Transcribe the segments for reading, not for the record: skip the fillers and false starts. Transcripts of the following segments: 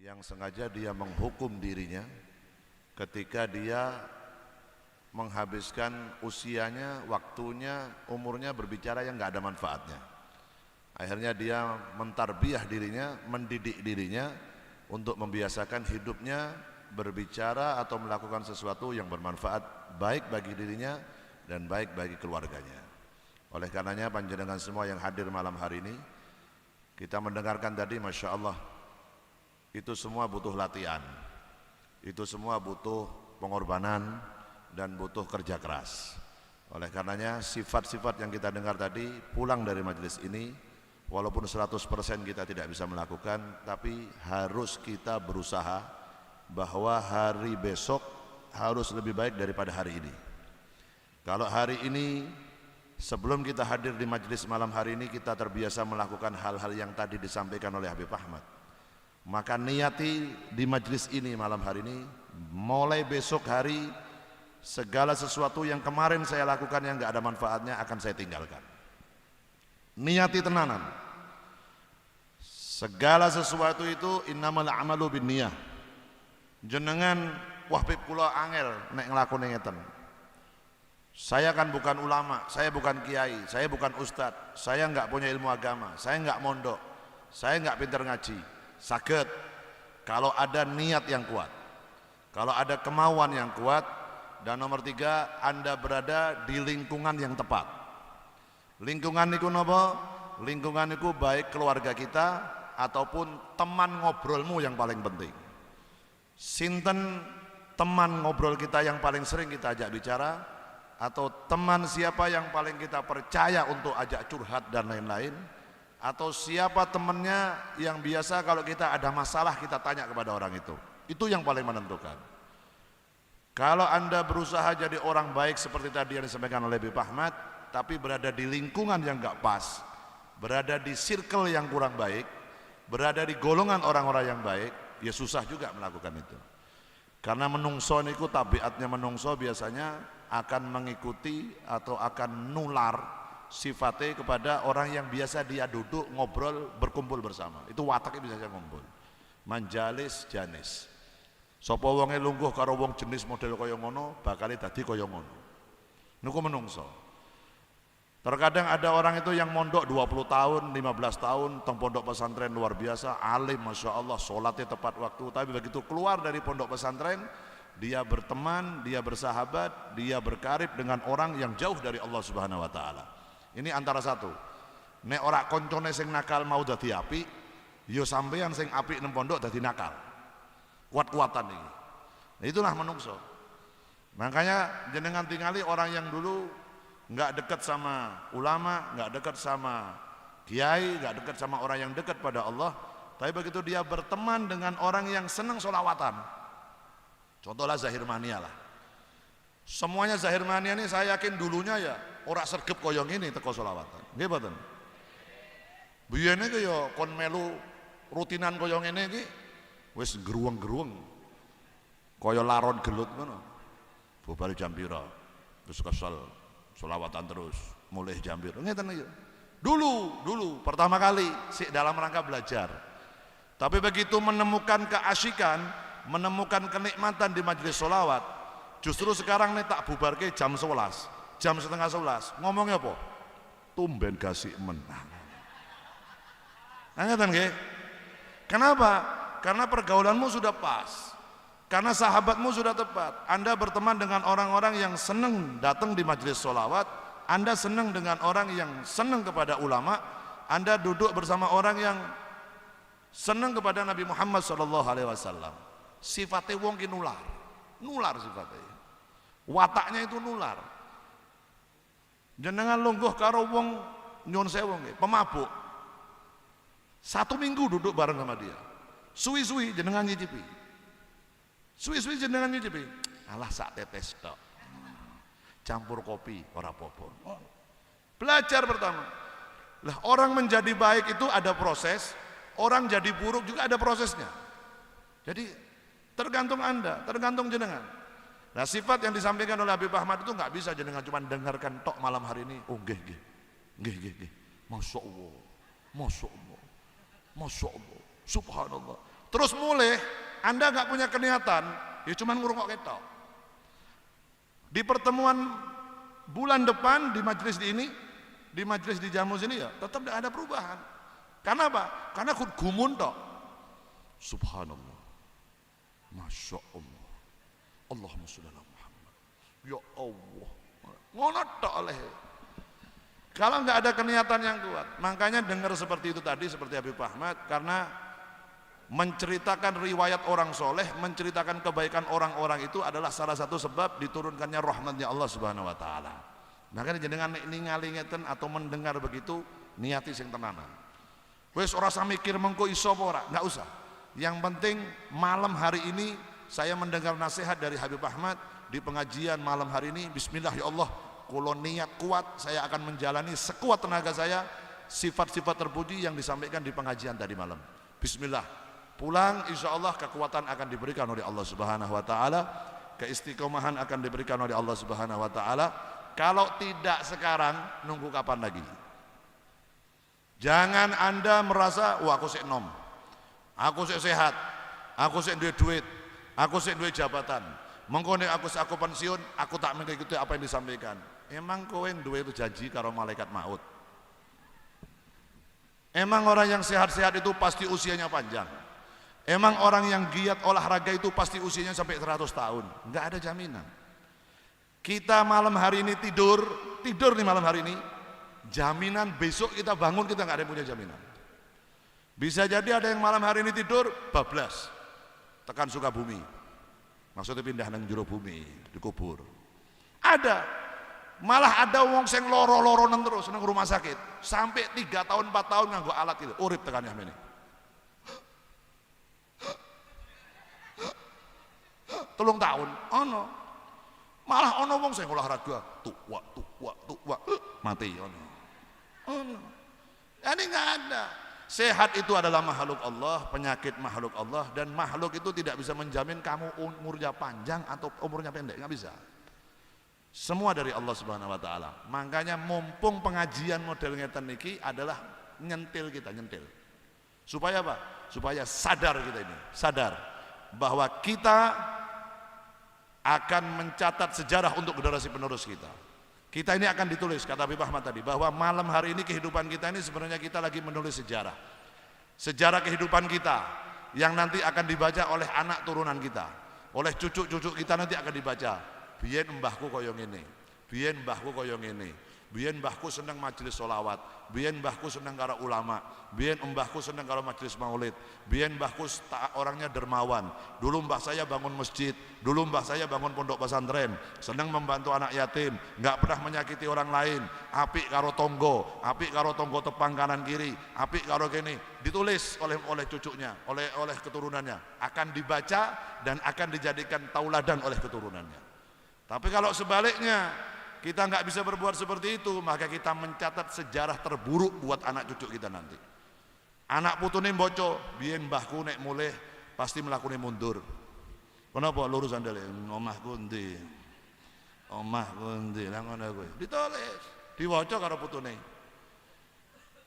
yang sengaja dia menghukum dirinya ketika dia menghabiskan usianya, waktunya, umurnya berbicara yang nggak ada manfaatnya. Akhirnya dia mentarbiyah dirinya, mendidik dirinya untuk membiasakan hidupnya berbicara atau melakukan sesuatu yang bermanfaat baik bagi dirinya dan baik bagi keluarganya. Oleh karenanya panjenengan semua yang hadir malam hari ini, kita mendengarkan tadi, Masya Allah, itu semua butuh latihan, itu semua butuh pengorbanan dan butuh kerja keras. Oleh karenanya sifat-sifat yang kita dengar tadi, pulang dari majelis ini walaupun 100% kita tidak bisa melakukan, tapi harus kita berusaha bahwa hari besok harus lebih baik daripada hari ini. Kalau hari ini sebelum kita hadir di majelis malam hari ini kita terbiasa melakukan hal-hal yang tadi disampaikan oleh Habib Ahmad, maka niati di majelis ini malam hari ini, mulai besok hari segala sesuatu yang kemarin saya lakukan yang gak ada manfaatnya akan saya tinggalkan. Niati tenanan. Segala sesuatu itu innamal a'malu binniyah. Jenengan wah pip kula angel nek nglakoni ngeten. Saya kan bukan ulama, saya bukan kiai, saya bukan ustadz, saya enggak punya ilmu agama, saya enggak mondok, saya enggak pintar ngaji. Saged kalau ada niat yang kuat, kalau ada kemauan yang kuat, dan nomor 3, Anda berada di lingkungan yang tepat. Lingkungan niku napa? Lingkungan niku baik keluarga kita ataupun teman ngobrolmu yang paling penting. Sinten teman ngobrol kita yang paling sering kita ajak bicara, atau teman siapa yang paling kita percaya untuk ajak curhat dan lain-lain, atau siapa temannya yang biasa kalau kita ada masalah kita tanya kepada orang itu yang paling menentukan. Kalau Anda berusaha jadi orang baik seperti tadi yang disampaikan oleh Habib Ahmad, tapi berada di lingkungan yang gak pas, berada di circle yang kurang baik, berada di golongan orang-orang yang baik, ya susah juga melakukan itu. Karena menungso niku tabiatnya menungso biasanya akan mengikuti atau akan nular sifatnya kepada orang yang biasa dia duduk ngobrol berkumpul bersama. Itu wataknya bisa saja ngumpul. Manjalis janis. Sapa wonge lungguh karo wong jenis model kaya ngono, bakal dadi kaya ngono. Niku menungso. Terkadang ada orang itu yang mondok 20 tahun, 15 tahun, teng pondok pesantren luar biasa, alim, Masya Allah, sholatnya tepat waktu. Tapi begitu keluar dari pondok pesantren, dia berteman, dia bersahabat, dia berkarib dengan orang yang jauh dari Allah Subhanahu Wa Taala. Ini antara satu. Nek ora koncone sing nakal mau dadi api, yo sampeyan sing api nang pondok dadi nakal. Kuat-kuatan ini. Nah, itulah menungso. Makanya jenengan tingali orang yang dulu nggak dekat sama ulama, nggak dekat sama kiai, nggak dekat sama orang yang dekat pada Allah, tapi begitu dia berteman dengan orang yang senang sholawatan, contohlah Zahir Mania lah, semuanya Zahir Mania ini saya yakin dulunya ya ora sergep koyong ini teko sholawatan, nggih mboten? Biyene ki ya kon melu rutinan koyong ini ki wis geruweng-geruweng kaya laron gelut ngono, bubar jam pira wis kesel sholawatan terus, mulai jambir. Ngeten iki. Dulu pertama kali sih dalam rangka belajar. Tapi begitu menemukan keasyikan, menemukan kenikmatan di majelis sholawat, justru sekarang nih tak bubarke jam 11, jam setengah 11. Ngomongnya apa? Tumben gasik men. Ngeten nggih? Kenapa? Karena pergaulanmu sudah pas. Karena sahabatmu sudah tepat. Anda berteman dengan orang-orang yang senang datang di majelis sholawat, Anda senang dengan orang yang senang kepada ulama, Anda duduk bersama orang yang senang kepada Nabi Muhammad SAW. Sifatnya wong ki nular sifatnya. Wataknya itu nular. Jenengan lungguh karo wong nyun sewu nggih, pemabuk. 1 minggu duduk bareng sama dia. Suwi-suwi jenengan nyicipi. Suwi-suwi jenengan nyicipi, alah sak tetes tok, campur kopi ora apa-apa. Belajar pertama. Lah orang menjadi baik itu ada proses, orang jadi buruk juga ada prosesnya. Jadi tergantung Anda, tergantung jenengan. Nah sifat yang disampaikan oleh Habib Ahmad itu nggak bisa jenengan cuma dengarkan tok malam hari ini. Oh nggih, Masya Allah, Masya Allah, Masya Allah, Subhanallah. Terus mulai Anda nggak punya keniatan, ya cuman ngurungok ketok. Di pertemuan bulan depan di majelis di majelis di Jamus ini ya tetap tidak ada perubahan. Karena apa? Karena gumun tok. Subhanallah, masya Allah, Allahumma sholli ala Muhammad. Ya Allah, ngono tok oleh. Kalau nggak ada keniatan yang kuat, makanya dengar seperti itu tadi, seperti Habib Ahmad, karena menceritakan riwayat orang soleh, menceritakan kebaikan orang-orang itu adalah salah satu sebab diturunkannya rahmatnya Allah Subhanahu Wa Taala. Makanya jenengan ningali ngeten atau mendengar begitu, niati sing tenanan. Wes ora usah mikir mengko iso apa ora, nggak usah. Yang penting malam hari ini saya mendengar nasihat dari Habib Ahmad di pengajian malam hari ini. Bismillah ya Allah, kalau niat kuat saya akan menjalani sekuat tenaga saya sifat-sifat terpuji yang disampaikan di pengajian tadi malam. Bismillah, pulang insya Allah kekuatan akan diberikan oleh Allah Subhanahu Wa Taala, keistiqomahan akan diberikan oleh Allah Subhanahu Wa Taala. Kalau tidak sekarang, nunggu kapan lagi? Jangan Anda merasa, wah aku sik nom, aku sik sehat, aku sik duit duit, aku sik duit jabatan. Mengko nek aku pensiun, aku tak mengikuti apa yang disampaikan. Emang kowe duwe itu janji karo malaikat maut. Emang orang yang sehat-sehat itu pasti usianya panjang. Emang orang yang giat olahraga itu pasti usianya sampai 100 tahun. Enggak ada jaminan. Kita malam hari ini tidur nih malam hari ini, jaminan besok kita bangun kita nggak ada yang punya jaminan. Bisa jadi ada yang malam hari ini tidur bablas, tekan Sukabumi, maksudnya pindah nang jero bumi, dikubur. Ada, malah ada wong sing loro-loronen terus nang rumah sakit, sampai 3 tahun 4 tahun nganggo alat itu, urip tekan ini. Telung tahun, ono. Malah ono wong sing olahraga tua mati ono. Ini nggak ada. Sehat itu adalah makhluk Allah, penyakit makhluk Allah, dan makhluk itu tidak bisa menjamin kamu umurnya panjang atau umurnya pendek, nggak bisa. Semua dari Allah Subhanahu Wa Taala. Makanya mumpung pengajian model ngeten niki adalah nyentil kita, nyentil. Supaya apa? Supaya sadar kita ini, sadar bahwa kita akan mencatat sejarah untuk generasi penerus kita. Kita ini akan ditulis, kata Habib Ahmad tadi, bahwa malam hari ini kehidupan kita ini sebenarnya kita lagi menulis sejarah. Sejarah kehidupan kita yang nanti akan dibaca oleh anak turunan kita, oleh cucu-cucu kita nanti akan dibaca. Biyen mbahku koyo ngene, biyen mbahku koyo ngene. Biyen mbahku seneng majelis sholawat, biyen mbahku seneng karo ulama, biyen mbahku seneng karo majelis maulid, biyen mbahku orangnya dermawan. Dulu mbah saya bangun masjid, dulu mbah saya bangun pondok pesantren, seneng membantu anak yatim, nggak pernah menyakiti orang lain, apik karo tonggo tepang kanan kiri, apik karo kene. Ditulis oleh cucunya, oleh keturunannya, akan dibaca dan akan dijadikan tauladan oleh keturunannya. Tapi kalau sebaliknya kita nggak bisa berbuat seperti itu, maka kita mencatat sejarah terburuk buat anak cucu kita nanti. Anak putune boco, biyen mbahku nek mulih pasti melakukan mundur. Kenapa lurus andale? Omahku endi? Omahku endi? Lah ngono kuwi. Ditulis, diwaca karo putune.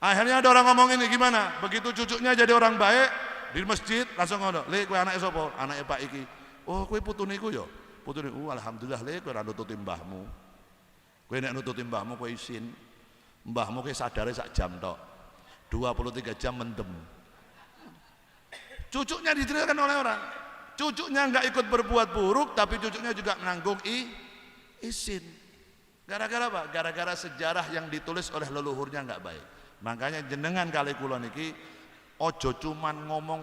Akhirnya ada orang ngomong ini gimana? Begitu cucunya jadi orang baik di masjid langsung ngono, "Le kowe anake sapa?" "Anake Pak iki." "Oh, kowe putune iku ya?" Putune, alhamdulillah le kowe ora nututi mbahmu. Kowe nek nututi mbahmu kowe isin. Mbahmu kowe sadare sak jam tok. 23 jam mendem. Cucunya diceritakan oleh orang. Cucunya enggak ikut berbuat buruk, tapi cucunya juga menanggung isin. Gara-gara apa? Gara-gara sejarah yang ditulis oleh leluhurnya enggak baik. Makanya jenengan kali kula niki ojo cuman ngomong,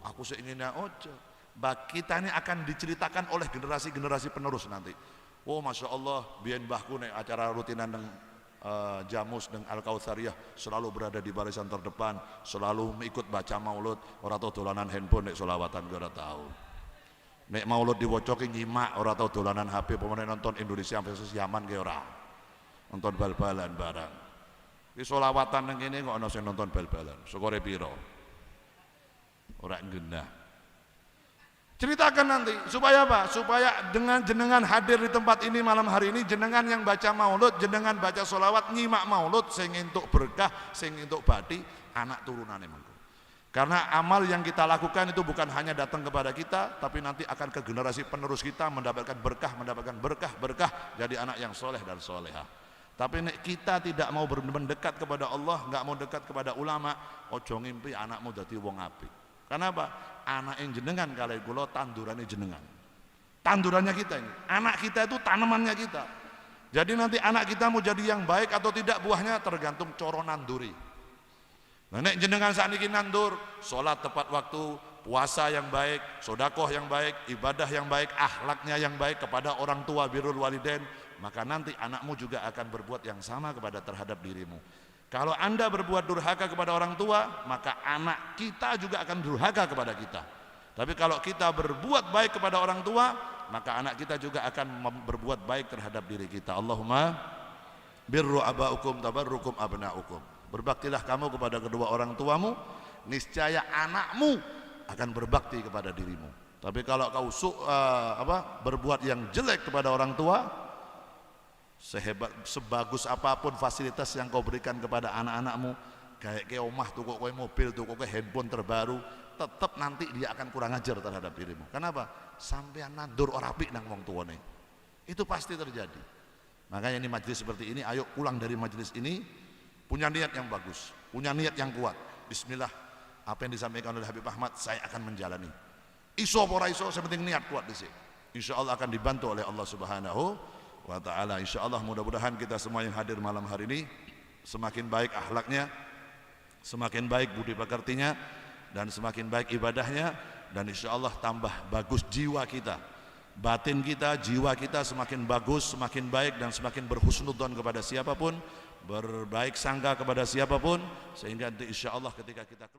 aku seinginnya ojo." Kita ini akan diceritakan oleh generasi-generasi penerus nanti. Oh masya Allah, biyen mbahku nek acara rutinan dengan Jamus dengan Al-Kautsariyah selalu berada di barisan terdepan, selalu ikut baca maulud, ora tau dolanan handphone nek selawatan ora tahu. Nek maulud diwaca ki nyimak, ora tau dolanan HP, pemene nonton Indonesia versus Yaman ki ora. Nonton bal-balan barang. Ki selawatan nang kene kok ana sing nonton bal-balan. Skore piro? Ora genah. Ceritakan nanti, supaya apa? Supaya dengan jenengan hadir di tempat ini malam hari ini, jenengan yang baca maulud, jenengan baca sholawat, nyimak maulud, sing entuk berkah, sing entuk bati, anak turunan emang. Karena amal yang kita lakukan itu bukan hanya datang kepada kita, tapi nanti akan ke generasi penerus kita mendapatkan berkah, jadi anak yang soleh dan soleha. Tapi kita tidak mau mendekat kepada Allah, nggak mau dekat kepada ulama, ojo ngimpi anakmu dadi wong apik. Kenapa? Anak yang jenengan kalau kula tandurannya jenengan. Tandurannya kita ini. Anak kita itu tanamannya kita. Jadi nanti anak kita mau jadi yang baik atau tidak, buahnya tergantung coro nanduri. Nah, nek jenengan sakniki nandur, sholat tepat waktu, puasa yang baik, sodakoh yang baik, ibadah yang baik, akhlaknya yang baik kepada orang tua, birrul walidain, maka nanti anakmu juga akan berbuat yang sama terhadap dirimu. Kalau Anda berbuat durhaka kepada orang tua, maka anak kita juga akan durhaka kepada kita. Tapi kalau kita berbuat baik kepada orang tua, maka anak kita juga akan berbuat baik terhadap diri kita. Allahumma birru abaukum tabarrukum abnaukum. Berbaktilah kamu kepada kedua orang tuamu, niscaya anakmu akan berbakti kepada dirimu. Tapi kalau kau berbuat yang jelek kepada orang tua, sebagus apapun fasilitas yang kau berikan kepada anak-anakmu, kayak ke omah tuh kok mobil tuh kok handphone terbaru, tetap nanti dia akan kurang ajar terhadap dirimu. Kenapa? Sampean nandur ora apik nang wong tuane. Itu pasti terjadi. Makanya ini majelis seperti ini, ayo pulang dari majelis ini punya niat yang bagus, punya niat yang kuat. Bismillah, apa yang disampaikan oleh Habib Ahmad saya akan menjalani. Iso ora iso, sepenting niat kuat di sini. Insyaallah akan dibantu oleh Allah Subhanahu wa taala. Insyaallah mudah-mudahan kita semua yang hadir malam hari ini semakin baik akhlaknya, semakin baik budi pekertinya, dan semakin baik ibadahnya, dan insyaallah tambah bagus jiwa kita. Batin kita, jiwa kita semakin bagus, semakin baik, dan semakin berhusnudzon kepada siapapun, berbaik sangka kepada siapapun, sehingga insyaallah ketika kita keluar